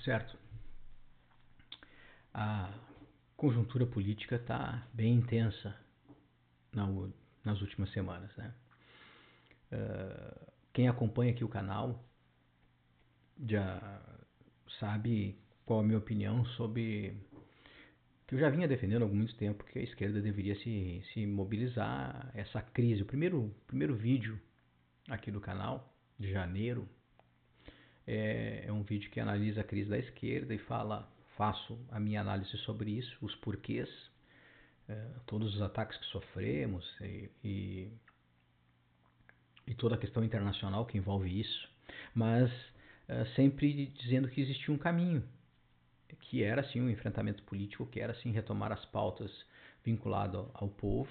Certo. A conjuntura política está bem intensa nas últimas semanas, né? Quem acompanha aqui o canal já sabe qual a minha opinião sobre que eu já vinha defendendo há muito tempo que a esquerda deveria se mobilizar essa crise. O primeiro vídeo aqui do canal, de janeiro, é um vídeo que analisa a crise da esquerda e faço a minha análise sobre isso, os porquês, todos os ataques que sofremos e toda a questão internacional que envolve isso, mas sempre dizendo que existia um caminho, que era sim um enfrentamento político, que era sim retomar as pautas vinculado ao povo,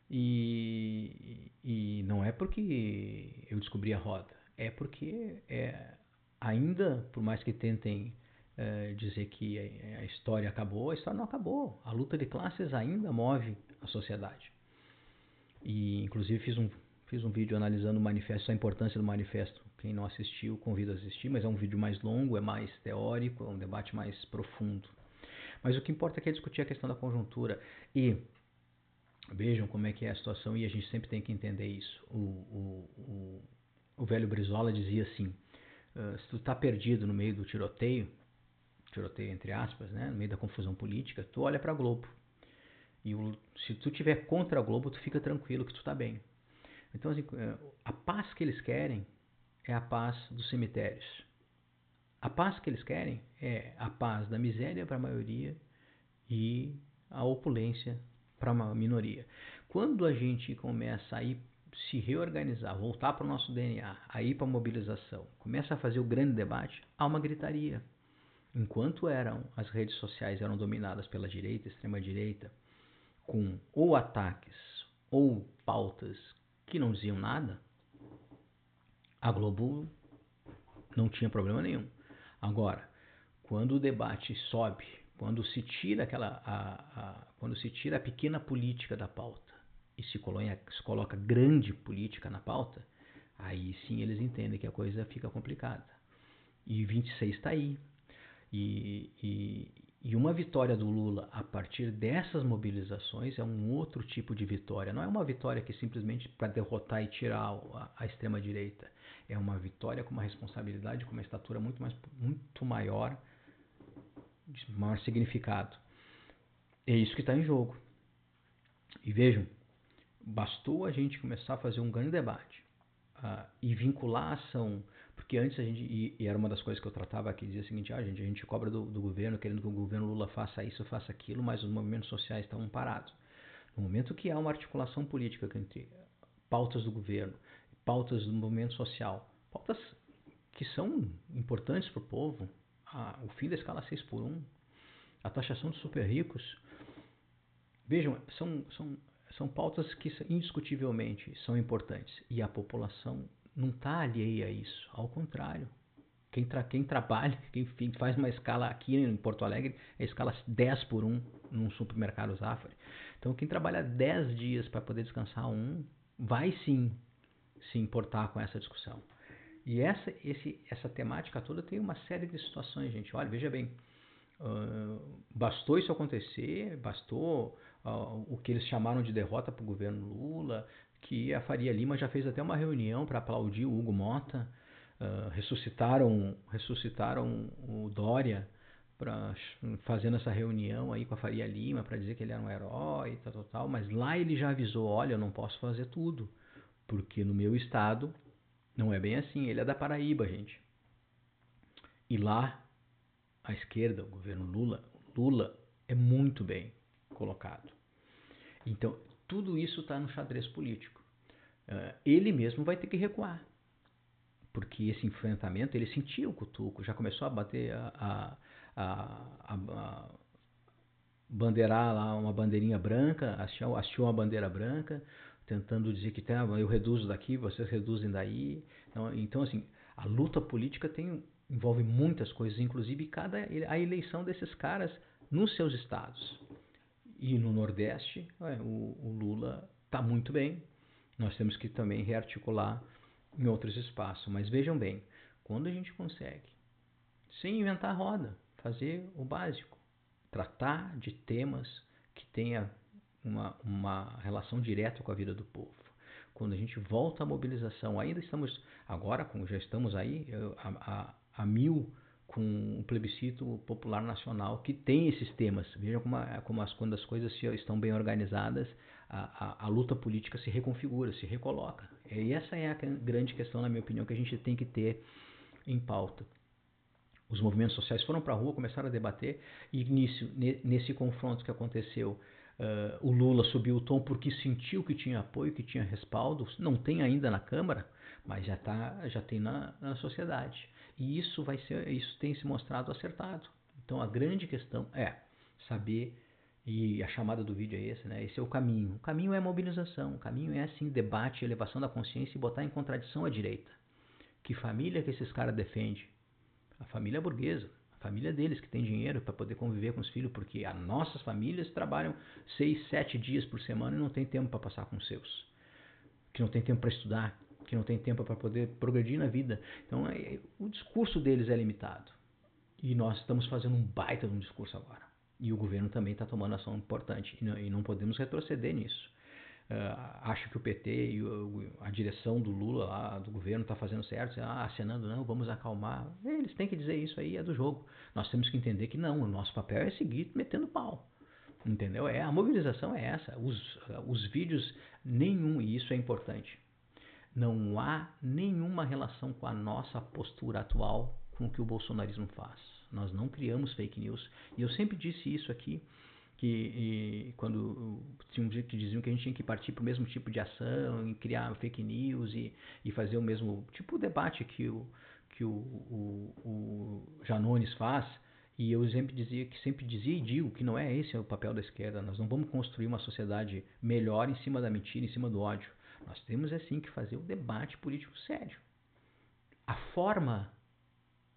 e não é porque eu descobri a roda, é porque ainda, por mais que tentem dizer que a história acabou, a história não acabou. A luta de classes ainda move a sociedade. E inclusive fiz um vídeo analisando o manifesto, a importância do manifesto. Quem não assistiu, convido a assistir, mas é um vídeo mais longo, é mais teórico, é um debate mais profundo. Mas o que importa é discutir a questão da conjuntura. E vejam como é que é a situação, e a gente sempre tem que entender isso. O velho Brizola dizia assim, se tu está perdido no meio do tiroteio entre aspas, né, no meio da confusão política, tu olha para a Globo. E se tu tiver contra a Globo, tu fica tranquilo que tu está bem. Então, assim, a paz que eles querem é a paz dos cemitérios. A paz que eles querem é a paz da miséria para a maioria e a opulência para a minoria. Quando a gente começa a se reorganizar, voltar para o nosso DNA, a ir para a mobilização, começa a fazer o grande debate, há uma gritaria. Enquanto as redes sociais eram dominadas pela direita, extrema-direita, com ou ataques ou pautas que não diziam nada, a Globo não tinha problema nenhum. Agora, quando o debate sobe, quando se tira quando se tira a pequena política da pauta e se coloca grande política na pauta, aí sim eles entendem que a coisa fica complicada. E 26 está aí. E uma vitória do Lula a partir dessas mobilizações é um outro tipo de vitória. Não é uma vitória que simplesmente para derrotar e tirar a extrema-direita. É uma vitória com uma responsabilidade, com uma estatura muito maior, de maior significado. É isso que está em jogo. E vejam, bastou a gente começar a fazer um grande debate e vincular a ação. Porque antes a gente, e era uma das coisas que eu tratava aqui, dizia o seguinte, a gente cobra do governo, querendo que o governo Lula faça isso, faça aquilo, mas os movimentos sociais estão parados. No momento que há uma articulação política entre pautas do governo, pautas do movimento social, pautas que são importantes para o povo, o fim da escala 6x1, a taxação dos super ricos, vejam, são pautas que indiscutivelmente são importantes e a população não está alheia a isso, ao contrário. Quem trabalha, quem faz uma escala aqui em Porto Alegre, é a escala 10x1 num supermercado Zafari. Então quem trabalha 10 dias para poder descansar vai sim se importar com essa discussão. E essa temática toda tem uma série de situações, gente. Olha, veja bem, bastou isso acontecer, bastou o que eles chamaram de derrota para o governo Lula, que a Faria Lima já fez até uma reunião para aplaudir o Hugo Mota, ressuscitaram o Dória fazendo essa reunião aí com a Faria Lima para dizer que ele era um herói, tal, mas lá ele já avisou, olha, eu não posso fazer tudo, porque no meu estado não é bem assim, ele é da Paraíba, gente. E lá a esquerda, o governo Lula é muito bem colocado. Então, tudo isso está no xadrez político. Ele mesmo vai ter que recuar, porque esse enfrentamento, ele sentiu o cutuco, já começou a bater bandeirar lá uma bandeirinha branca, hasteou uma bandeira branca, tentando dizer que eu reduzo daqui, vocês reduzem daí. Então, assim, a luta política envolve muitas coisas, inclusive a eleição desses caras nos seus estados. E no Nordeste, o Lula está muito bem. Nós temos que também rearticular em outros espaços. Mas vejam bem, quando a gente consegue sem inventar a roda, fazer o básico, tratar de temas que tenha uma relação direta com a vida do povo. Quando a gente volta à mobilização, ainda estamos, agora como já estamos aí, a mil com o plebiscito popular nacional que tem esses temas. Vejam quando as coisas estão bem organizadas, a luta política se reconfigura, se recoloca. E essa é a grande questão, na minha opinião, que a gente tem que ter em pauta. Os movimentos sociais foram para a rua, começaram a debater, e nesse confronto que aconteceu, o Lula subiu o tom porque sentiu que tinha apoio, que tinha respaldo. Não tem ainda na Câmara, mas já tem na sociedade. E isso tem se mostrado acertado. Então a grande questão é saber, e a chamada do vídeo é esse, né? Esse é o caminho. O caminho é mobilização, o caminho é sim debate, elevação da consciência e botar em contradição a direita. Que família que esses caras defendem? A família burguesa, a família deles que tem dinheiro para poder conviver com os filhos, porque as nossas famílias trabalham 6, 7 dias por semana e não tem tempo para passar com os seus, que não tem tempo para estudar, que não tem tempo para poder progredir na vida. Então o discurso deles é limitado e nós estamos fazendo um baita de um discurso agora. E o governo também está tomando ação importante e não podemos retroceder nisso. Acho que o PT e a direção do Lula, lá, do governo, está fazendo certo, acenando, não, vamos acalmar. Eles têm que dizer isso aí, é do jogo. Nós temos que entender que não, o nosso papel é seguir metendo pau. Entendeu? A mobilização é essa. Os vídeos, nenhum, e isso é importante, não há nenhuma relação com a nossa postura atual com o que o bolsonarismo faz. Nós não criamos fake news. E eu sempre disse isso aqui, quando tinha um dia que diziam que a gente tinha que partir para o mesmo tipo de ação, e criar fake news e fazer o mesmo tipo de debate que o Janones faz. E eu sempre dizia e digo que não é esse o papel da esquerda. Nós não vamos construir uma sociedade melhor em cima da mentira, em cima do ódio. Nós temos assim que fazer o debate político sério. A forma,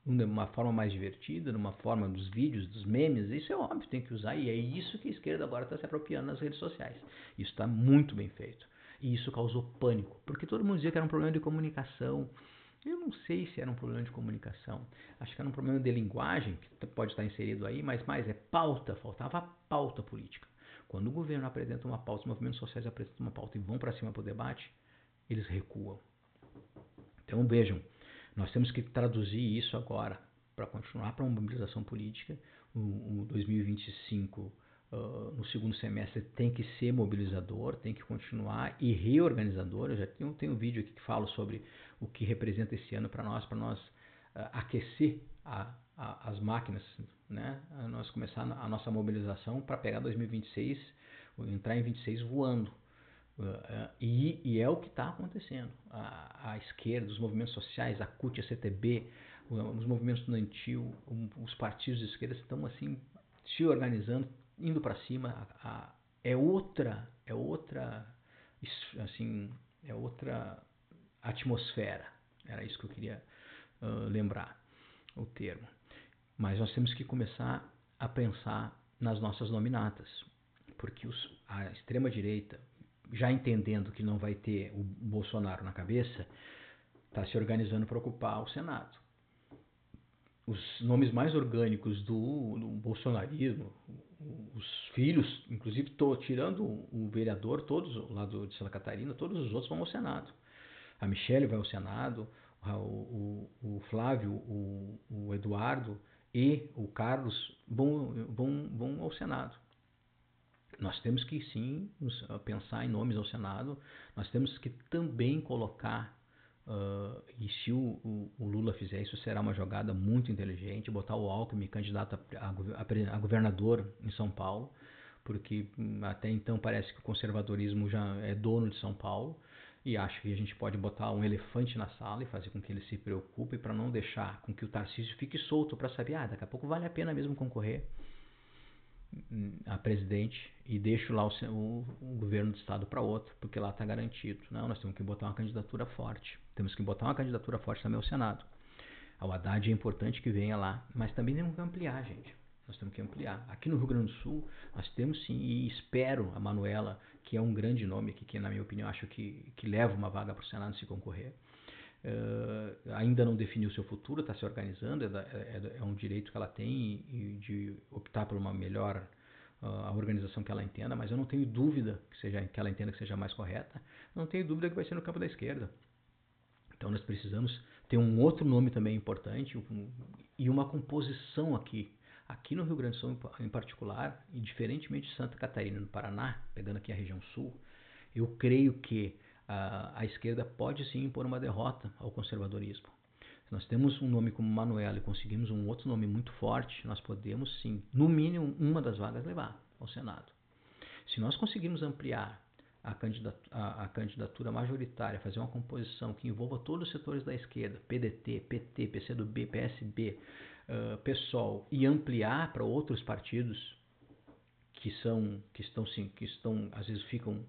uma forma mais divertida, numa forma dos vídeos, dos memes, isso é óbvio, tem que usar, e é isso que a esquerda agora está se apropriando nas redes sociais. Isso está muito bem feito. E isso causou pânico, porque todo mundo dizia que era um problema de comunicação. Eu não sei se era um problema de comunicação. Acho que era um problema de linguagem, que pode estar inserido aí, mas mais é pauta, faltava pauta política. Quando o governo apresenta uma pauta, os movimentos sociais apresentam uma pauta e vão para cima para o debate, eles recuam. Então vejam, nós temos que traduzir isso agora para continuar para uma mobilização política. O 2025, no segundo semestre, tem que ser mobilizador, tem que continuar e reorganizador. Eu já tenho um vídeo aqui que falo sobre o que representa esse ano para nós aquecer as máquinas, né? Nós começar a nossa mobilização para pegar 2026, entrar em 26 voando. E é o que está acontecendo. A esquerda, os movimentos sociais, a CUT, a CTB, os movimentos estudantil, os partidos de esquerda estão assim se organizando, indo para cima. É outra atmosfera. Era isso que eu queria lembrar o termo. Mas nós temos que começar a pensar nas nossas nominatas, porque a extrema direita, já entendendo que não vai ter o Bolsonaro na cabeça, está se organizando para ocupar o Senado. Os nomes mais orgânicos do bolsonarismo, os filhos, inclusive tirando o vereador, todos lá de Santa Catarina, todos os outros vão ao Senado. A Michelle vai ao Senado, o Flávio, o Eduardo e o Carlos vão ao Senado. Nós temos que sim pensar em nomes ao Senado, nós temos que também colocar, e se o Lula fizer isso, será uma jogada muito inteligente, botar o Alckmin candidato a governador em São Paulo, porque até então parece que o conservadorismo já é dono de São Paulo, e acho que a gente pode botar um elefante na sala e fazer com que ele se preocupe para não deixar com que o Tarcísio fique solto para saber, daqui a pouco vale a pena mesmo concorrer a presidente e deixo lá o governo do estado para outro, porque lá está garantido. Não, nós temos que botar uma candidatura forte. Temos que botar uma candidatura forte também ao Senado. O Haddad é importante que venha lá, mas também temos que ampliar, gente. Nós temos que ampliar. Aqui no Rio Grande do Sul, nós temos sim, e espero a Manuela, que é um grande nome aqui, que na minha opinião acho que leva uma vaga para o Senado se concorrer. ainda não definiu seu futuro, está se organizando, é um direito que ela tem de optar por uma melhor a organização que ela entenda, mas eu não tenho dúvida que ela entenda que seja mais correta, não tenho dúvida que vai ser no campo da esquerda. Então nós precisamos ter um outro nome também importante e uma composição aqui. Aqui no Rio Grande do Sul em particular, e diferentemente de Santa Catarina, no Paraná, pegando aqui a região sul, eu creio que a esquerda pode sim impor uma derrota ao conservadorismo. Se nós temos um nome como Manoela e conseguimos um outro nome muito forte, nós podemos sim, no mínimo, uma das vagas levar ao Senado. Se nós conseguirmos ampliar a candidatura majoritária, fazer uma composição que envolva todos os setores da esquerda, PDT, PT, PCdoB, PSB, PSOL, e ampliar para outros partidos que estão às vezes ficam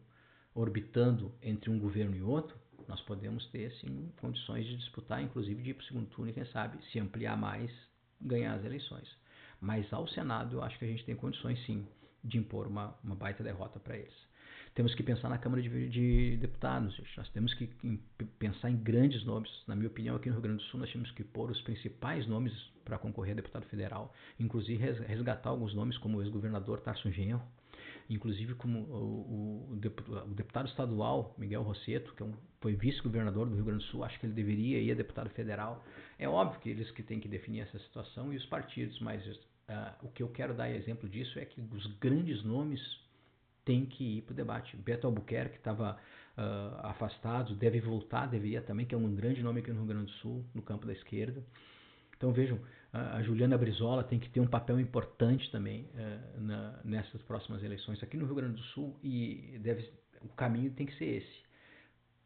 orbitando entre um governo e outro, nós podemos ter sim condições de disputar, inclusive de ir para o segundo turno e quem sabe, se ampliar mais, ganhar as eleições. Mas ao Senado eu acho que a gente tem condições sim de impor uma baita derrota para eles. Temos que pensar na Câmara de Deputados, gente. Nós temos que pensar em grandes nomes. Na minha opinião, aqui no Rio Grande do Sul, nós temos que pôr os principais nomes para concorrer a deputado federal, inclusive resgatar alguns nomes como o ex-governador Tarso Genro, inclusive como o deputado estadual Miguel Rosseto, que foi vice-governador do Rio Grande do Sul, acho que ele deveria ir a deputado federal. É óbvio que eles que têm que definir essa situação e os partidos, mas o que eu quero dar exemplo disso é que os grandes nomes têm que ir para o debate. Beto Albuquerque, que estava afastado, deve voltar, deveria também, que é um grande nome aqui no Rio Grande do Sul, no campo da esquerda. Então vejam, a Juliana Brizola tem que ter um papel importante também nessas próximas eleições aqui no Rio Grande do Sul e o caminho tem que ser esse: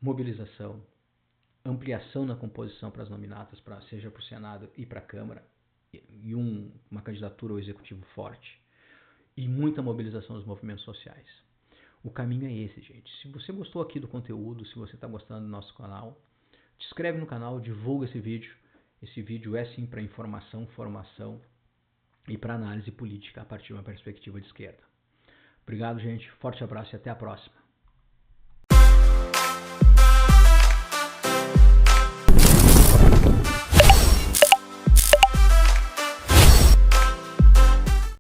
mobilização, ampliação na composição para as nominatas, seja para o Senado e para a Câmara, e uma candidatura ao Executivo forte, e muita mobilização dos movimentos sociais. O caminho é esse, gente. Se você gostou aqui do conteúdo, se você está gostando do nosso canal, te inscreve no canal, divulga esse vídeo. Esse vídeo é sim para informação, formação e para análise política a partir de uma perspectiva de esquerda. Obrigado, gente. Forte abraço e até a próxima.